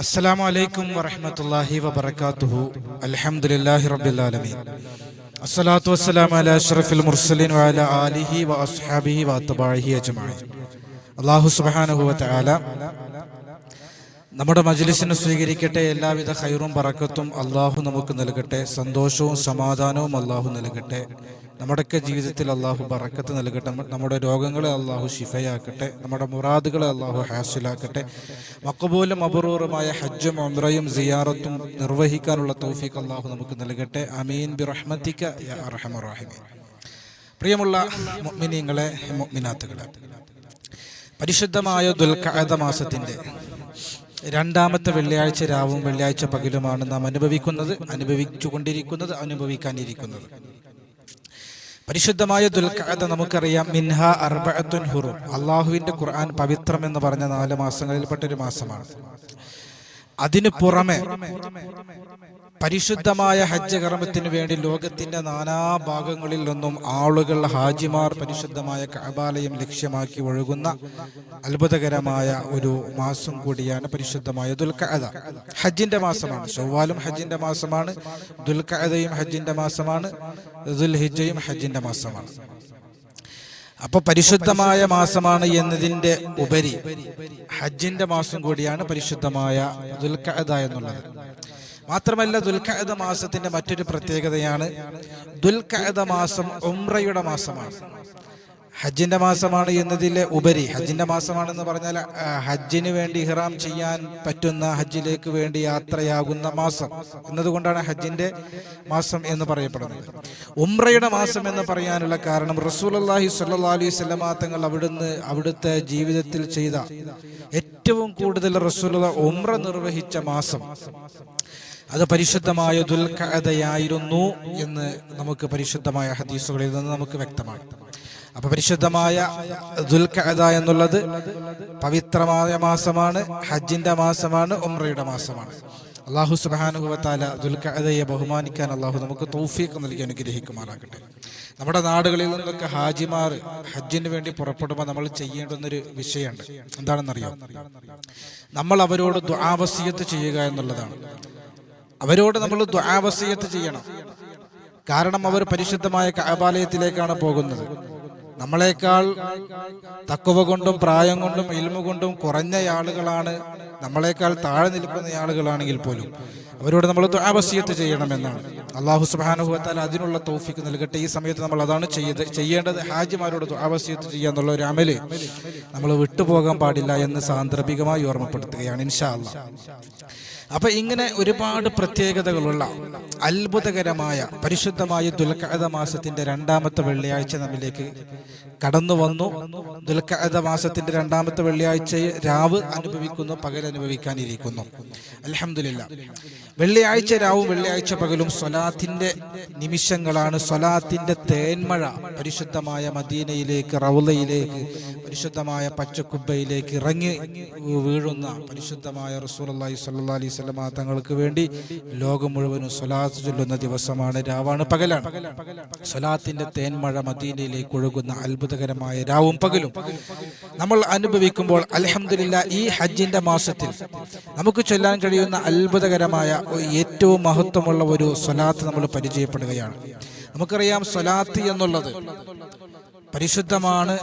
അസ്സലാമു അലൈക്കും വറഹ്മത്തുള്ളാഹി വബറകാതുഹു. അൽഹംദുലില്ലാഹി റബ്ബിൽ ആലമീൻ. അസ്സലാത്തു വസ്സലാമു അലാ അഷ്റഫിൽ മുർസലീൻ വഅലാ ആലിഹി വഅസ്ഹാബിഹി വഅത്ബാഇഹി അജ്മഈൻ. അല്ലാഹു സുബ്ഹാനഹു വതആല നമ്മുടെ മജ്ലിസിനെ സ്വീകരിക്കട്ടെ. എല്ലാവിധ ഖൈറും ബറക്കത്തും അല്ലാഹു നമുക്ക് നൽകട്ടെ. സന്തോഷവും സമാധാനവും അല്ലാഹു നൽകട്ടെ. നമ്മുടെയൊക്കെ ജീവിതത്തിൽ അല്ലാഹു ബറക്കത്ത് നൽകട്ടെ. നമ്മുടെ രോഗങ്ങളെ അല്ലാഹു ശിഫയാക്കട്ടെ. നമ്മുടെ മുറാദുകളെ അല്ലാഹു ഹാസിലാക്കട്ടെ. മഖബൂലും മബ്റൂറുമായ ഹജ്ജും ഉംറയും സിയാറത്തും നിർവഹിക്കാനുള്ള തൗഫീഖ് അല്ലാഹു നമുക്ക് നൽകട്ടെ. ആമീൻ ബിറഹ്മതിക യാ അർഹമർ റഹീമീൻ. പ്രിയമുള്ള മുഅ്മിനീങ്ങളെ, മുഅ്മിനാത്തുകളെ, പരിശുദ്ധമായ ദുൽഖഅദ മാസത്തിന്റെ രണ്ടാമത്തെ വെള്ളിയാഴ്ച രാവും വെള്ളിയാഴ്ച പകലുമാണ് നാം അനുഭവിക്കാനിരിക്കുന്നത്. പരിശുദ്ധമായ ദുൽഖഅദ നമുക്കറിയാം, മിൻഹ അർബഅത്തുൻ ഹുറും. അള്ളാഹുവിന്റെ ഖുർആൻ പവിത്രം എന്ന് പറഞ്ഞ 4 മാസങ്ങളിൽപ്പെട്ട ഒരു മാസമാണ്. അതിനു പുറമെ പരിശുദ്ധമായ ഹജ്ജ് കർമ്മത്തിന് വേണ്ടി ലോകത്തിന്റെ നാനാഭാഗങ്ങളിൽ നിന്നും ആളുകൾ, ഹാജിമാർ പരിശുദ്ധമായ കഅബാലയം ലക്ഷ്യമാക്കി ഒഴുകുന്ന അത്ഭുതകരമായ ഒരു മാസം കൂടിയാണ് പരിശുദ്ധമായ ദുൽഖഅദ. ഹജ്ജിന്റെ മാസമാണ്. ശവ്വാലും ഹജ്ജിന്റെ മാസമാണ്. ദുൽഖഅദയും ഹജ്ജിന്റെ മാസമാണ്. ദുൽഹിജ്ജയും ഹജ്ജിന്റെ മാസമാണ്. അപ്പൊ പരിശുദ്ധമായ മാസമാണ് എന്നതിന്റെ ഉപരി ഹജ്ജിന്റെ മാസം കൂടിയാണ് പരിശുദ്ധമായ ദുൽഖഅദ എന്നുള്ളത്. മാത്രമല്ല, ദുൽഖഅദ മാസത്തിന്റെ മറ്റൊരു പ്രത്യേകതയാണ്, ദുൽഖഅദ മാസം ഉംറയുടെ മാസമാണ്. ഹജ്ജിന്റെ മാസമാണ് എന്നതിലെ ഉപരി, ഹജ്ജിന്റെ മാസമാണെന്ന് പറഞ്ഞാൽ ഹജ്ജിന് വേണ്ടി ഇഹ്റാം ചെയ്യാൻ പറ്റുന്ന, ഹജ്ജിലേക്ക് വേണ്ടി യാത്രയാകുന്ന മാസം എന്നതുകൊണ്ടാണ് ഹജ്ജിന്റെ മാസം എന്ന് പറയപ്പെടുന്നത്. ഉംറയുടെ മാസം എന്ന് പറയാനുള്ള കാരണം, റസൂലുള്ളാഹി സ്വല്ലല്ലാഹു അലൈഹി വസല്ലമ തങ്ങൾ അവിടുത്തെ ജീവിതത്തിൽ ചെയ്ത ഏറ്റവും കൂടുതൽ റസൂലുള്ളാഹി ഉംറ നിർവഹിച്ച മാസം അത് പരിശുദ്ധമായ ദുൽഖഅദയായിരുന്നു എന്ന് നമുക്ക് പരിശുദ്ധമായ ഹദീസുകളിൽ നിന്ന് നമുക്ക് വ്യക്തമാണ്. അപ്പൊ പരിശുദ്ധമായ ദുൽഖഅദ എന്നുള്ളത് പവിത്രമായ മാസമാണ്, ഹജ്ജിന്റെ മാസമാണ്, ഉംറയുടെ മാസമാണ്. അല്ലാഹു സുബ്ഹാനഹു വ തആല ദുൽഖഅദയെ ബഹുമാനിക്കാൻ അല്ലാഹു നമുക്ക് തൗഫീഖ് നൽകി അനുഗ്രഹിക്കുമാറാകട്ടെ. നമ്മുടെ നാടുകളിൽ നിന്നൊക്കെ ഹാജിമാർ ഹജ്ജിന് വേണ്ടി പുറപ്പെടുമ്പോൾ നമ്മൾ ചെയ്യേണ്ടുന്നൊരു വിഷയമുണ്ട്. എന്താണെന്നറിയോ? നമ്മൾ അവരോട് ദുആ വസിയത്ത് ചെയ്യുക എന്നുള്ളതാണ്. അവരോട് നമ്മൾ ദുആ വസിയത്ത് ചെയ്യണം. കാരണം അവർ പരിശുദ്ധമായ കഅബാലയത്തിലേക്കാണ് പോകുന്നത്. നമ്മളെക്കാൾ തഖ്വ കൊണ്ടും പ്രായം കൊണ്ടും ഇൽമു കൊണ്ടും കുറഞ്ഞ ആളുകളാണ്, നമ്മളെക്കാൾ താഴെ നിൽക്കുന്ന ആളുകളാണെങ്കിൽ പോലും അവരോട് നമ്മൾ ദുആ വസിയത്ത് ചെയ്യണമെന്നാണ്. അല്ലാഹു സുബ്ഹാനഹു വ തആല അതിനുള്ള തൗഫീഖ് നൽകട്ടെ. ഈ സമയത്ത് നമ്മൾ അതാണ് ചെയ്യേണ്ടത്. ഹാജിമാരോട് ദുആ വസിയത്ത് ചെയ്യുക എന്നുള്ള ഒരു അമല് നമ്മൾ വിട്ടുപോകാൻ പാടില്ല എന്ന് സാന്ദർഭികമായി ഓർമ്മപ്പെടുത്തുകയാണ് ഇൻഷാ അല്ലാഹ്. അപ്പൊ ഇങ്ങനെ ഒരുപാട് പ്രത്യേകതകളുള്ള അത്ഭുതകരമായ പരിശുദ്ധമായ ദുൽഖഅദ മാസത്തിന്റെ രണ്ടാമത്തെ വെള്ളിയാഴ്ച നമ്മിലേക്ക് കടന്നു വന്നു. ദുൽഖഅദ മാസത്തിന്റെ രണ്ടാമത്തെ വെള്ളിയാഴ്ച രാവ് അനുഭവിക്കുന്നു, പകൽ അനുഭവിക്കാനിരിക്കുന്നു. അൽഹംദുലില്ലാ. വെള്ളിയാഴ്ച രാവും വെള്ളിയാഴ്ച പകലും സ്വലാത്തിന്റെ നിമിഷങ്ങളാണ്. സ്വലാത്തിന്റെ തേന്മഴ പരിശുദ്ധമായ മദീനയിലേക്ക്, റൗളയിലേക്ക്, പരിശുദ്ധമായ പച്ചക്കുബ്ബയിലേക്ക് ഇറങ്ങി വീഴുന്ന പരിശുദ്ധമായ റസൂലുള്ളാഹി സ്വല്ലല്ലാഹു അലൈഹി വസല്ലമ തങ്ങൾക്ക് വേണ്ടി ലോകം മുഴുവനും സ്വലാത്ത് ചൊല്ലുന്ന ദിവസമാണ്, രാവാണ്, പകലാണ്. സ്വലാത്തിന്റെ തേന്മഴ മദീനയിലേക്ക് ഒഴുകുന്ന അത്ഭുതകരമായ രാവും പകലും നമ്മൾ അനുഭവിക്കുമ്പോൾ അൽഹംദുലില്ലാ, ഈ ഹജ്ജിന്റെ മാസത്തിൽ നമുക്ക് ചൊല്ലാൻ കഴിയുന്ന അത്ഭുതകരമായ ഏറ്റവും മഹത്വമുള്ള ഒരു സ്വലാത്ത് നമ്മൾ പരിചയപ്പെടുകയാണ്. നമുക്കറിയാം, സ്വലാത്ത് എന്നുള്ളത് പരിശുദ്ധമാണ്,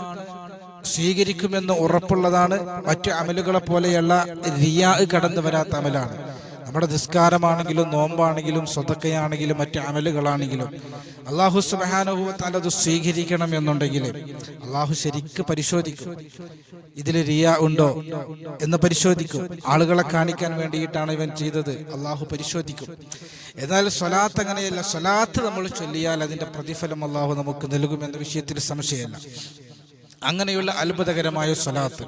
സ്വീകരിക്കുമെന്ന് ഉറപ്പുള്ളതാണ്. മറ്റു അമലുകളെ പോലെയുള്ള റിയാ കടന്നു വരാത്ത അമലാണ്. നമ്മുടെ നിസ്കാരമാണെങ്കിലും നോമ്പാണെങ്കിലും സ്വതക്കയാണെങ്കിലും മറ്റു അമലുകളാണെങ്കിലും അല്ലാഹു സുബ്ഹാനഹു വ തആല അത് സ്വീകരിക്കണം എന്നുണ്ടെങ്കിൽ അല്ലാഹു ശരിക്ക് പരിശോധിക്കും. ഇതിൽ റിയാ ഉണ്ടോ എന്ന് പരിശോധിക്കും. ആളുകളെ കാണിക്കാൻ വേണ്ടിയിട്ടാണ് ഇവൻ ചെയ്തത്, അല്ലാഹു പരിശോധിക്കും. എന്നാൽ സ്വലാത്ത് അങ്ങനെയല്ല. സ്വലാത്ത് നമ്മൾ ചൊല്ലിയാൽ അതിന്റെ പ്രതിഫലം അല്ലാഹു നമുക്ക് നൽകുമെന്ന വിഷയത്തിൽ സംശയമല്ല. അങ്ങനെയുള്ള അത്ഭുതകരമായ സ്വലാത്ത്,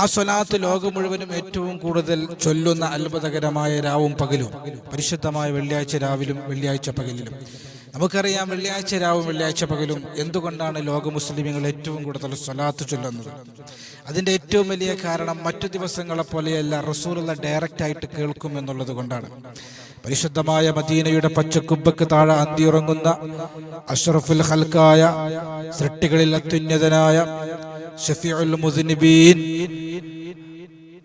ആ സ്വലാത്ത് ലോകം മുഴുവനും ഏറ്റവും കൂടുതൽ ചൊല്ലുന്ന അത്ഭുതകരമായ രാവും പകലും പരിശുദ്ധമായ വെള്ളിയാഴ്ച രാവിലും വെള്ളിയാഴ്ച പകലിലും. നമുക്കറിയാം, വെള്ളിയാഴ്ച രാവും വെള്ളിയാഴ്ച പകലും എന്തുകൊണ്ടാണ് ലോക മുസ്ലിമീങ്ങൾ ഏറ്റവും കൂടുതൽ സ്വലാത്ത് ചൊല്ലുന്നത്? അതിന്റെ ഏറ്റവും വലിയ കാരണം മറ്റു ദിവസങ്ങളെ പോലെയല്ല, റസൂലുള്ള ഡയറക്റ്റ് ആയിട്ട് കേൾക്കും എന്നുള്ളത് കൊണ്ടാണ്. പരിശുദ്ധമായ മദീനയുടെ പച്ചക്കുബ്ബക്ക് താഴെ അന്തിയുറങ്ങുന്ന അഷ്റഫുൽ ഖൽഖായ, സൃഷ്ടികളിൽ അത്യുന്നതനായ ഷഫീഉൽ മുസ്നിബീൻ,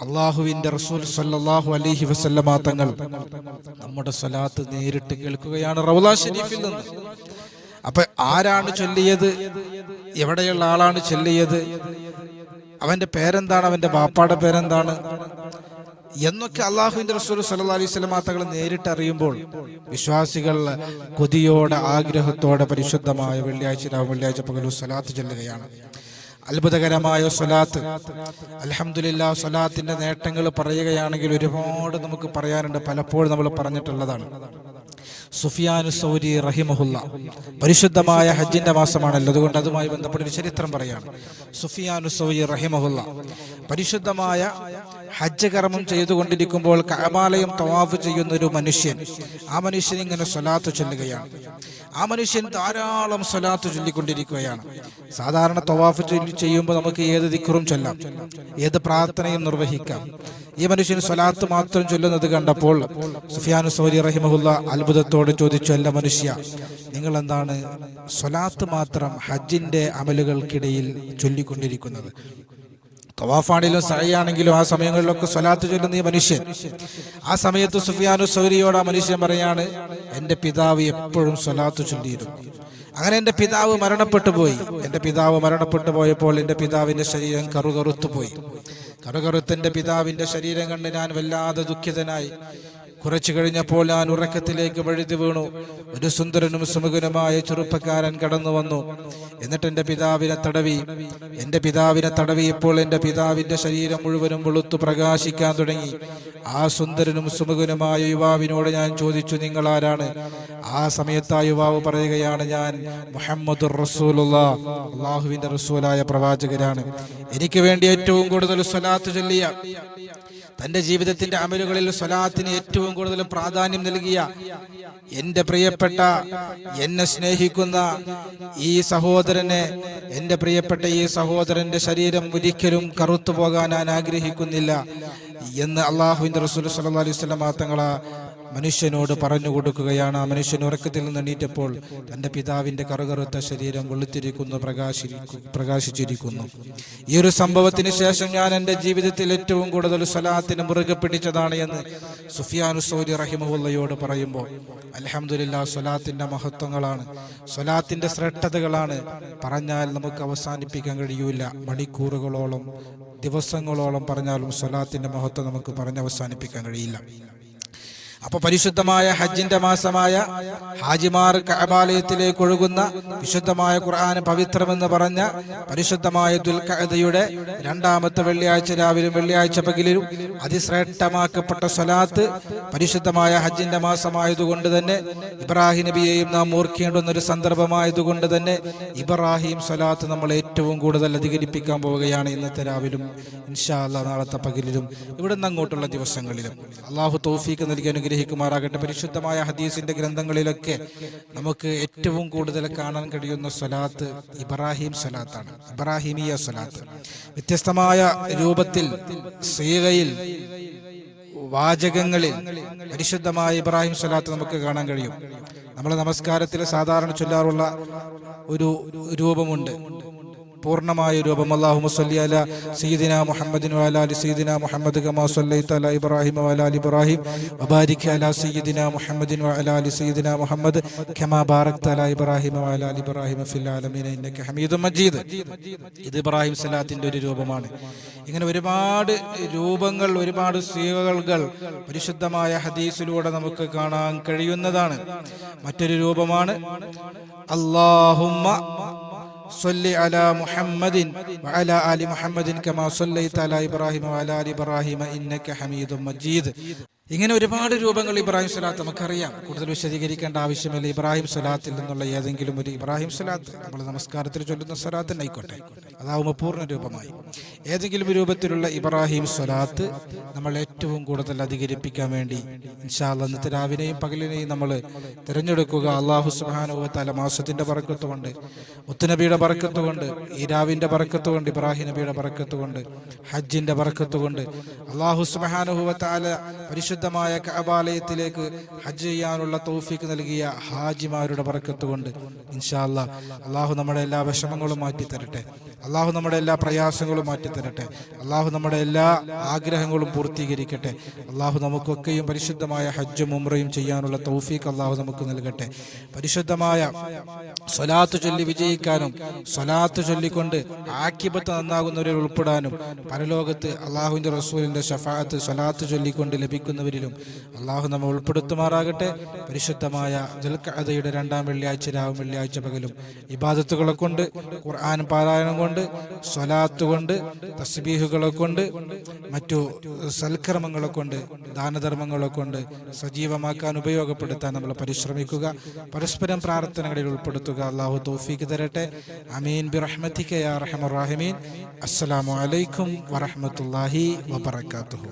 അള്ളാഹുവിന്റെ റസൂൽ സല്ലല്ലാഹു അലൈഹി വസല്ലമ തങ്ങൾ നമ്മുടെ സ്വലാത്ത് നേരിട്ട് കേൾക്കുകയാണ് റൗള ഷരീഫിൽ നിന്ന്. അപ്പൊ ആരാണ് ചൊല്ലിയത്, എവിടെയുള്ള ആളാണ് ചൊല്ലിയത്, അവന്റെ പേരെന്താണ്, അവന്റെ ബാപ്പാടെ പേരെന്താണ് എന്നൊക്കെ അള്ളാഹുവിന്റെ റസൂൽ സല്ലല്ലാഹു അലൈഹി വസല്ലമ തങ്ങൾ നേരിട്ട് അറിയുമ്പോൾ വിശ്വാസികൾ കൊതിയോടെ ആഗ്രഹത്തോടെ പരിശുദ്ധമായ വെള്ളിയാഴ്ച രാവ് വെള്ളിയാഴ്ച പകലും സ്വലാത്ത് ചൊല്ലുകയാണ്. അത്ഭുതകരമായ സ്വലാത്ത്. അൽഹംദുലില്ലാ, സ്വലാത്തിന്റെ നേട്ടങ്ങൾ പറയുകയാണെങ്കിൽ ഒരുപാട് നമുക്ക് പറയാനുണ്ട്. പലപ്പോഴും നമ്മൾ പറഞ്ഞിട്ടുള്ളതാണ്. സുഫിയാനു സൗരി റഹിമഹുല്ല, പരിശുദ്ധമായ ഹജ്ജിന്റെ മാസമാണല്ലോ, അതുകൊണ്ട് അതുമായി ബന്ധപ്പെട്ടൊരു ചരിത്രം പറയാണ്. സുഫിയാനു സൗരി റഹിമഹുല്ല പരിശുദ്ധമായ ഹജ്ജ് കർമ്മം ചെയ്തുകൊണ്ടിരിക്കുമ്പോൾ കഅബാലയം തവാഫ് ചെയ്യുന്ന ഒരു മനുഷ്യൻ, ആ മനുഷ്യൻ ഇങ്ങനെ സ്വലാത്ത് ചൊല്ലുകയാണ്. ആ മനുഷ്യൻ ധാരാളം സ്വലാത്ത് ചൊല്ലിക്കൊണ്ടിരിക്കുകയാണ്. സാധാരണ തവാഫ് ചെയ്യുമ്പോൾ നമുക്ക് ഏത് ദിക്റും ചൊല്ലാം, ഏത് പ്രാർത്ഥനയും നിർവഹിക്കാം. ഈ മനുഷ്യൻ സ്വലാത്ത് മാത്രം ചൊല്ലുന്നത് കണ്ടപ്പോൾ സുഫിയാനു സൗരി റഹിമഹുല്ല അത്ഭുതത്തോടെ ചോദിച്ചു, അല്ല മനുഷ്യ, നിങ്ങൾ എന്താണ് സ്വലാത്ത് മാത്രം ഹജ്ജിന്റെ അമലുകൾക്കിടയിൽ ചൊല്ലിക്കൊണ്ടിരിക്കുന്നത്? തവാഫാണെങ്കിലും സഅയാണെങ്കിലും ആ സമയങ്ങളിലൊക്കെ സ്വലാത്ത് ചൊല്ലുന്ന ഈ മനുഷ്യൻ, ആ സമയത്ത് സുഫിയാനു സൗരിയോട് ആ മനുഷ്യൻ പറയാണ്, എൻ്റെ പിതാവ് എപ്പോഴും സ്വലാത്ത് ചൊല്ലിയിരുന്നു. അങ്ങനെ എൻ്റെ പിതാവ് മരണപ്പെട്ടു പോയി. എൻ്റെ പിതാവ് മരണപ്പെട്ടു പോയപ്പോൾ എൻ്റെ പിതാവിൻ്റെ ശരീരം കറുകറുത്തു പോയി. കറുകറുത്തൻ്റെ പിതാവിൻ്റെ ശരീരം കണ്ട് ഞാൻ വല്ലാതെ ദുഃഖിതനായി. കുറച്ചു കഴിഞ്ഞപ്പോൾ ഞാൻ ഉറക്കത്തിലേക്ക് വഴുതി വീണു. ഒരു സുന്ദരനും സുമുഖനുമായ ചെറുപ്പക്കാരൻ കടന്നു വന്നു. എന്നിട്ട് എൻ്റെ പിതാവിനെ തടവി ഇപ്പോൾ എൻ്റെ പിതാവിൻ്റെ ശരീരം മുഴുവനും വെളുത്തു പ്രകാശിക്കാൻ തുടങ്ങി. ആ സുന്ദരനും സുമുഖനുമായ യുവാവിനോട് ഞാൻ ചോദിച്ചു, നിങ്ങൾ ആരാണ്? ആ സമയത്ത് ആ യുവാവ് പറയുകയാണ്, ഞാൻ മുഹമ്മദുർ റസൂലുള്ളാഹ്, അല്ലാഹുവിൻ്റെ റസൂലായ പ്രവാചകരാണ്. എനിക്ക് വേണ്ടി ഏറ്റവും കൂടുതൽ സ്വലാത്ത് ചൊല്ലിയ, തന്റെ ജീവിതത്തിന്റെ അമലുകളിൽ സ്വലാത്തിന് ഏറ്റവും കൂടുതൽ പ്രാധാന്യം നൽകിയ എൻ്റെ പ്രിയപ്പെട്ട, എന്നെ സ്നേഹിക്കുന്ന ഈ സഹോദരനെ, എൻ്റെ പ്രിയപ്പെട്ട ഈ സഹോദരന്റെ ശരീരം ഒരിക്കലും കറുത്തു പോകാൻ ഞാൻ ആഗ്രഹിക്കുന്നില്ല എന്ന് അള്ളാഹുവിൻ്റെ റസൂൽ സല്ലല്ലാഹു അലൈഹി വസല്ലം തങ്ങൾ മനുഷ്യനോട് പറഞ്ഞു കൊടുക്കുകയാണ്. ആ മനുഷ്യൻ ഉറക്കത്തിൽ നിന്ന് എണീറ്റപ്പോൾ തൻ്റെ പിതാവിൻ്റെ കറുകറുത്ത ശരീരം വെളുത്തിരിക്കുന്നു, പ്രകാശിച്ചിരിക്കുന്നു. ഈ ഒരു സംഭവത്തിന് ശേഷം ഞാൻ എൻ്റെ ജീവിതത്തിൽ ഏറ്റവും കൂടുതൽ സ്വലാത്തിന് മുറുകെ പിടിച്ചതാണ് എന്ന് സുഫിയാനു സൗരി റഹിമഹുല്ലയോട് പറയുമ്പോൾ, അൽഹംദുലില്ലാ, സ്വലാത്തിൻ്റെ മഹത്വങ്ങളാണ്, സ്വലാത്തിൻ്റെ ശ്രേഷ്ഠതകളാണ് പറഞ്ഞാൽ നമുക്ക് അവസാനിപ്പിക്കാൻ കഴിയൂല. മണിക്കൂറുകളോളം, ദിവസങ്ങളോളം പറഞ്ഞാലും സ്വലാത്തിൻ്റെ മഹത്വം നമുക്ക് പറഞ്ഞവസാനിപ്പിക്കാൻ കഴിയില്ല. അപ്പൊ പരിശുദ്ധമായ ഹജ്ജിന്റെ മാസമായ ഹാജിമാർ കഅബാലയത്തിലേക്ക് ഒഴുകുന്ന വിശുദ്ധമായ ഖുർആൻ പവിത്രമെന്ന് പറഞ്ഞ പരിശുദ്ധമായ ദുൽഖഅദയുടെ രണ്ടാമത്തെ വെള്ളിയാഴ്ച രാവിലും വെള്ളിയാഴ്ച പകലിലും അതിശ്രേഷ്ഠമാക്കപ്പെട്ട സ്വലാത്ത് പരിശുദ്ധമായ ഹജ്ജിന്റെ മാസമായതുകൊണ്ട് തന്നെ ഇബ്രാഹിം നബിയെയും നാം ഓർക്കേണ്ടുന്ന ഒരു സന്ദർഭമായതുകൊണ്ട് തന്നെ ഇബ്രാഹിം സ്വലാത്ത് നമ്മൾ ഏറ്റവും കൂടുതൽ അധികരിപ്പിക്കാൻ പോവുകയാണ്. ഇന്നത്തെ രാവിലും ഇൻഷാ അല്ലാഹ് നാളത്തെ പകലിലും ഇവിടുന്ന് അങ്ങോട്ടുള്ള ദിവസങ്ങളിലും അള്ളാഹു തൗഫീഖ് നൽകി അനുഗ്രഹിക്കുമാറാകട്ടെ. പരിശുദ്ധമായ ഹദീസിന്റെ ഗ്രന്ഥങ്ങളിലൊക്കെ നമുക്ക് ഏറ്റവും കൂടുതൽ കാണാൻ കഴിയുന്ന സ്വലാത്ത് ഇബ്രാഹിം സ്വലാത്താണ്, ഇബ്രാഹിമിയ സ്വലാത്ത്. വ്യത്യസ്തമായ രൂപത്തിൽ, സീഗയിൽ, വാചകങ്ങളിൽ പരിശുദ്ധമായ ഇബ്രാഹിം സ്വലാത്ത് നമുക്ക് കാണാൻ കഴിയും. നമ്മൾ നമസ്കാരത്തിൽ സാധാരണ ചൊല്ലാറുള്ള ഒരു രൂപമുണ്ട്, പൂർണ്ണമായ രൂപം. അല്ലാഹുമ്മ സ്വല്ലി അലാ സയ്യിദിനാ മുഹമ്മദിൻ വഅലാ ആലി സയ്യിദിനാ മുഹമ്മദ് കമാ സ്വല്ലൈത അലാ ഇബ്രാഹിം വഅലാ ആലി ഇബ്രാഹിം വബാരിക് അലാ സയ്യിദിനാ മുഹമ്മദിൻ വഅലാ ആലി സയ്യിദിനാ മുഹമ്മദ് കമാ ബാറക്ത അലാ ഇബ്രാഹിം വഅലാ ആലി ഇബ്രാഹിം ഫിൽ ആലമീന ഇന്നക ഹമീദും മജീദ്. ഇത് ഇബ്രാഹിം സ്വലാത്തിന്റെ ഒരു രൂപമാണ്. ഇങ്ങനെ ഒരുപാട് രൂപങ്ങൾ, ഒരുപാട് സീഗകൾ പരിശുദ്ധമായ ഹദീസിലൂടെ നമുക്ക് കാണാൻ കഴിയുന്നതാണ്. മറ്റൊരു രൂപമാണ് അല്ലാഹുമ്മ സ്വല്ലി അലാ മുഹമ്മദിൻ വഅലാ ആലി മുഹമ്മദിൻ കമാ സ്വല്ലൈത അലാ ഇബ്രാഹിം വഅലാ ആലി ഇബ്രാഹിം ഇന്നക ഹമീദും മജീദ്. ഇങ്ങനെ ഒരുപാട് രൂപങ്ങൾ ഇബ്രാഹിം സ്വലാത്ത് നമുക്കറിയാം, കൂടുതൽ വിശദീകരിക്കേണ്ട ആവശ്യമില്ല. ഇബ്രാഹിം സ്വലാത്തിൽ നിന്നുള്ള ഏതെങ്കിലും ഒരു ഇബ്രാഹിം സ്വലാത്ത്, നമ്മൾ നമസ്കാരത്തിൽ ചൊല്ലുന്ന സ്വലാത്ത് ആയിക്കോട്ടെ, അതാവുമ്പോൾ പൂർണ്ണ രൂപമായി ഏതെങ്കിലും രൂപത്തിലുള്ള ഇബ്രാഹിം സ്വലാത്ത് നമ്മൾ ഏറ്റവും കൂടുതൽ അധികരിപ്പിക്കാൻ വേണ്ടി ഇൻഷാ അല്ലാഹ് ഇന്നത്തെ രാവിലെയും പകലിനെയും നമ്മൾ തിരഞ്ഞെടുക്കുക. അല്ലാഹു സുബ്ഹാനഹു വ തആല മാസത്തിന്റെ ബറക്കത്ത് കൊണ്ട്, മുത്തുനബിയുടെ ബറക്കത്ത് കൊണ്ട്, ഈ രാവിന്റെ ബറക്കത്ത് കൊണ്ട്, ഇബ്രാഹിം നബിയുടെ ബറക്കത്ത് കൊണ്ട്, ഹജ്ജിന്റെ ബറക്കത്ത് കൊണ്ട് അല്ലാഹു സുബ്ഹാനഹു വ തആല പരിശുദ്ധ പരിശുദ്ധമായ കഅബാലയത്തിലേക്ക് ഹജ്ജ് ചെയ്യാനുള്ള തൗഫീക്ക് നൽകിയ ഹാജിമാരുടെ ബർക്കത്ത് കൊണ്ട് ഇൻഷാ അല്ലാഹ് അള്ളാഹു നമ്മുടെ എല്ലാ വിഷമങ്ങളും മാറ്റിത്തരട്ടെ. അള്ളാഹു നമ്മുടെ എല്ലാ പ്രയാസങ്ങളും മാറ്റിത്തരട്ടെ. അള്ളാഹു നമ്മുടെ എല്ലാ ആഗ്രഹങ്ങളും പൂർത്തീകരിക്കട്ടെ. അള്ളാഹു നമുക്കൊക്കെയും പരിശുദ്ധമായ ഹജ്ജും ഉംറയും ചെയ്യാനുള്ള തൗഫീക്ക് അള്ളാഹു നമുക്ക് നൽകട്ടെ. പരിശുദ്ധമായ സ്വലാത്ത് ചൊല്ലി വിജയിക്കാനും സ്വലാത്ത് ചൊല്ലിക്കൊണ്ട് ആക്കിബത്ത് നന്നാകുന്നവരിൽ ഉൾപ്പെടാനും പരലോകത്ത് അള്ളാഹുവിൻ്റെ റസൂലിൻ്റെ ശഫാഅത്ത് സ്വലാത്ത് ചൊല്ലിക്കൊണ്ട് ലഭിക്കുന്നവരിലും അള്ളാഹു നമ്മെ ഉൾപ്പെടുത്തുമാറാകട്ടെ. പരിശുദ്ധമായ ദുൽഖഅദയുടെ 2-ാം വെള്ളിയാഴ്ച രാവും വെള്ളിയാഴ്ച പകലും ഇബാദത്തുകളെ കൊണ്ട്, ഖുർആൻ പാരായണം കൊണ്ട്, സ്വലാത്ത് കൊണ്ട്, തസ്ബീഹുകളെ കൊണ്ട്, മറ്റു സൽക്കർമ്മങ്ങളെ കൊണ്ട്, ദാനധർമ്മങ്ങളെ കൊണ്ട് സജീവമാക്കാൻ ഉപയോഗപ്പെടുത്താൻ നമ്മൾ പരിശ്രമിക്കുക. പരസ്പരം പ്രാർത്ഥനകളിൽ ഉൾപ്പെടുത്തുക. അള്ളാഹു തൗഫീഖ് തരട്ടെ. ആമീൻ ബിറഹ്മതിക യാ അർഹമർ റഹീമീൻ. അസ്സലാമു അലൈക്കും വറഹ്മത്തുള്ളാഹി വബറകാതുഹു.